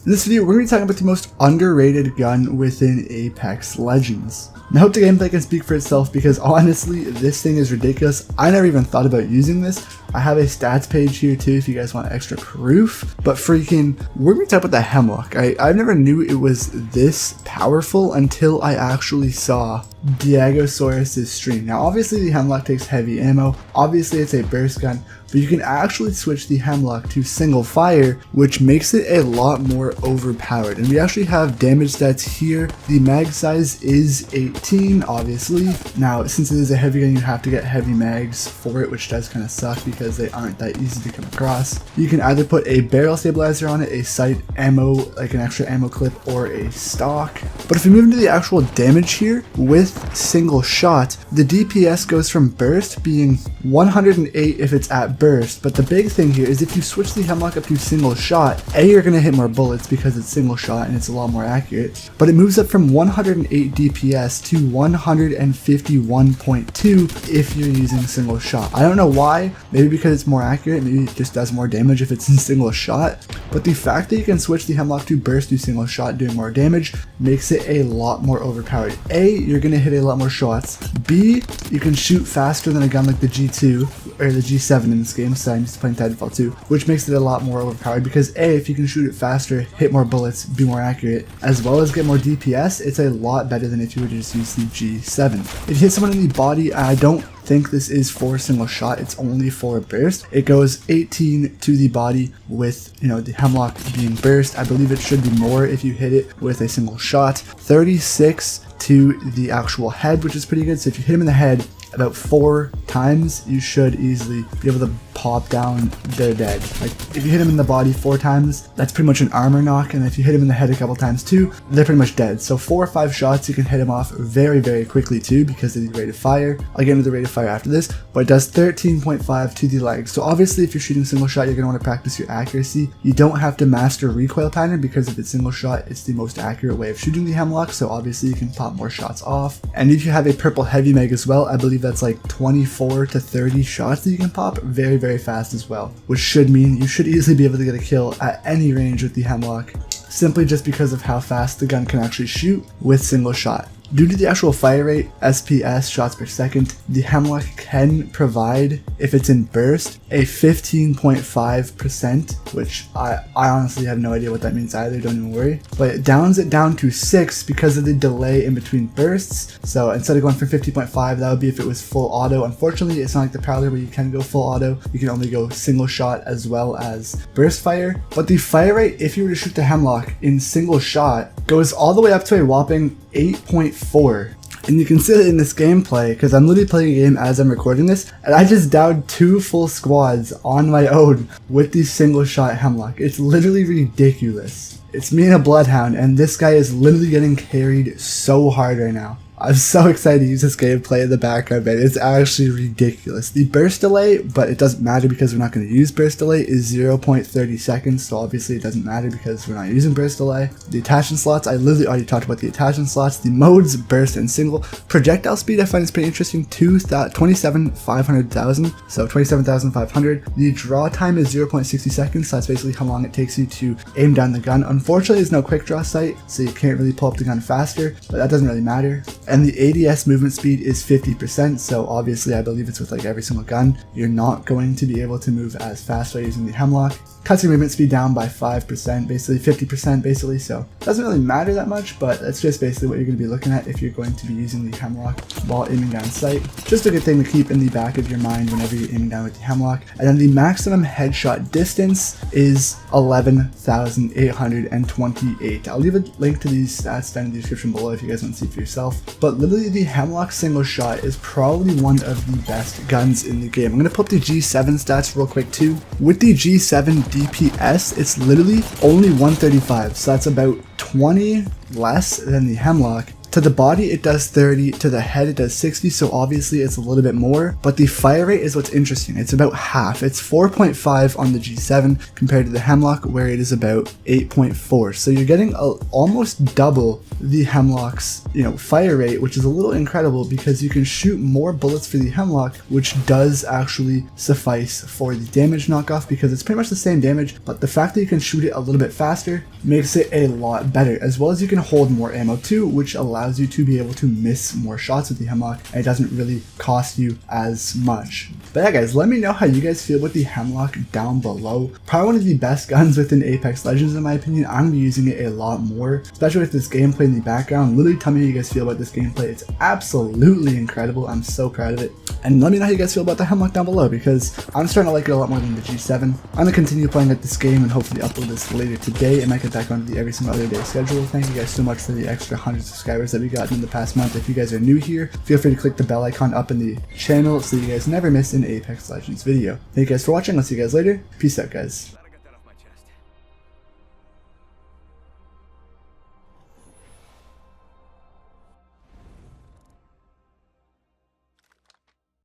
In this video, we're going to be talking about the most underrated gun within Apex Legends. And I hope the gameplay can speak for itself because honestly, this thing is ridiculous. I never even thought about using this. I have a stats page here too if you guys want extra proof. But freaking, we're going to talk about the Hemlock. I never knew it was this powerful until I actually saw Diagosaurus' stream. Now obviously the Hemlock takes heavy ammo. Obviously it's a burst gun. But you can actually switch the Hemlock to single fire, which makes it a lot more overpowered. And we actually have damage stats here. The mag size is 18, obviously. Now, since it is a heavy gun, you have to get heavy mags for it, which does kind of suck because they aren't that easy to come across. You can either put a barrel stabilizer on it, a sight ammo, like an extra ammo clip, or a stock. But if we move into the actual damage here, with single shot, the DPS goes from burst being 108 if it's at burst, but the big thing here is if you switch the Hemlock up to single shot, you're going to hit more bullets because it's single shot and it's a lot more accurate, but it moves up from 108 DPS to 151.2 if you're using single shot. I don't know why, maybe because it's more accurate, maybe it just does more damage if it's in single shot, but the fact that you can switch the Hemlock to burst to single shot doing more damage makes it a lot more overpowered. A, you're going to hit a lot more shots. B, you can shoot faster than a gun like the G2 or the G7 in this game, so I'm used to playing Titanfall 2, which makes it a lot more overpowered because A, if you can shoot it faster, hit more bullets, be more accurate, as well as get more DPS, it's a lot better than if you would just use the G7. If you hit someone in the body, I don't think this is for single shot, it's only for burst. It goes 18 to the body with, the Hemlock being burst. I believe it should be more if you hit it with a single shot. 36 to the actual head, which is pretty good. So if you hit him in the head about 4 times, you should easily be able to pop down, they're dead. Like if you hit him in the body 4 times, that's pretty much an armor knock, and if you hit him in the head a couple times too, they're pretty much dead. So 4 or 5 shots you can hit him off very, very quickly too because of the rate of fire. I'll get into the rate of fire after this, but it does 13.5 to the legs. So obviously if you're shooting single shot, you're going to want to practice your accuracy. You don't have to master recoil pattern because if it's single shot, it's the most accurate way of shooting the Hemlock, so obviously you can pop more shots off. And if you have a purple heavy mag as well, I believe that's like 24 to 30 shots that you can pop very, very fast as well, which should mean you should easily be able to get a kill at any range with the Hemlock, simply just because of how fast the gun can actually shoot with single shot. Due to the actual fire rate, SPS, shots per second, the Hemlock can provide, if it's in burst, a 15.5%, which I honestly have no idea what that means either, don't even worry. But it downs it down to 6 because of the delay in between bursts. So instead of going for 50.5, that would be if it was full auto. Unfortunately, it's not like the Prowler where you can go full auto. You can only go single shot as well as burst fire. But the fire rate, if you were to shoot the Hemlock in single shot, goes all the way up to a whopping 8.4. And you can see it in this gameplay because I'm literally playing a game as I'm recording this, and I just downed 2 full squads on my own with the single shot Hemlock. It's literally ridiculous. It's me and a Bloodhound, and this guy is literally getting carried so hard right now. I'm so excited to use this gameplay in the background, man. It's actually ridiculous. The burst delay, but it doesn't matter because we're not going to use burst delay, is 0.30 seconds. So obviously it doesn't matter because we're not using burst delay. The attachment slots, I literally already talked about the attachment slots. The modes, burst and single. Projectile speed, I find is pretty interesting. 27,500,000. So 27,500. The draw time is 0.60 seconds. So that's basically how long it takes you to aim down the gun. Unfortunately, there's no quick draw sight, so you can't really pull up the gun faster, but that doesn't really matter. And the ADS movement speed is 50%, so obviously I believe it's with like every single gun. You're not going to be able to move as fast by using the Hemlock. Cuts your movement speed down by 5%, basically 50% basically, so it doesn't really matter that much, but that's just basically what you're going to be looking at if you're going to be using the Hemlock while aiming down sight. Just a good thing to keep in the back of your mind whenever you're aiming down with the Hemlock. And then the maximum headshot distance is 11,828. I'll leave a link to these stats down in the description below if you guys want to see for yourself. But literally the Hemlock single shot is probably one of the best guns in the game. I'm going to put up the G7 stats real quick too. With the G7 DPS, it's literally only 135, so that's about 20 less than the Hemlock. To the body it does 30, to the head it does 60, so obviously it's a little bit more, but the fire rate is what's interesting. It's about half. It's 4.5 on the G7 compared to the Hemlock, where it is about 8.4. So you're getting almost double the Hemlock's, fire rate, which is a little incredible because you can shoot more bullets for the Hemlock, which does actually suffice for the damage knockoff because it's pretty much the same damage, but the fact that you can shoot it a little bit faster makes it a lot better, as well as you can hold more ammo too, which allows you to be able to miss more shots with the Hemlock, and it doesn't really cost you as much. But yeah guys, let me know how you guys feel about the Hemlock down below. Probably one of the best guns within Apex Legends in my opinion. I'm going to be using it a lot more, especially with this gameplay in the background. Literally tell me how you guys feel about this gameplay. It's absolutely incredible. I'm so proud of it. And let me know how you guys feel about the Hemlock down below, because I'm starting to like it a lot more than the G7. I'm going to continue playing at this game and hopefully upload this later today. It might get back onto the every single other day schedule. Thank you guys so much for the extra 100 subscribers that we got in the past month. If you guys are new here, feel free to click the bell icon up in the channel so you guys never miss an Apex Legends video. Thank you guys for watching. I'll see you guys later. Peace out guys.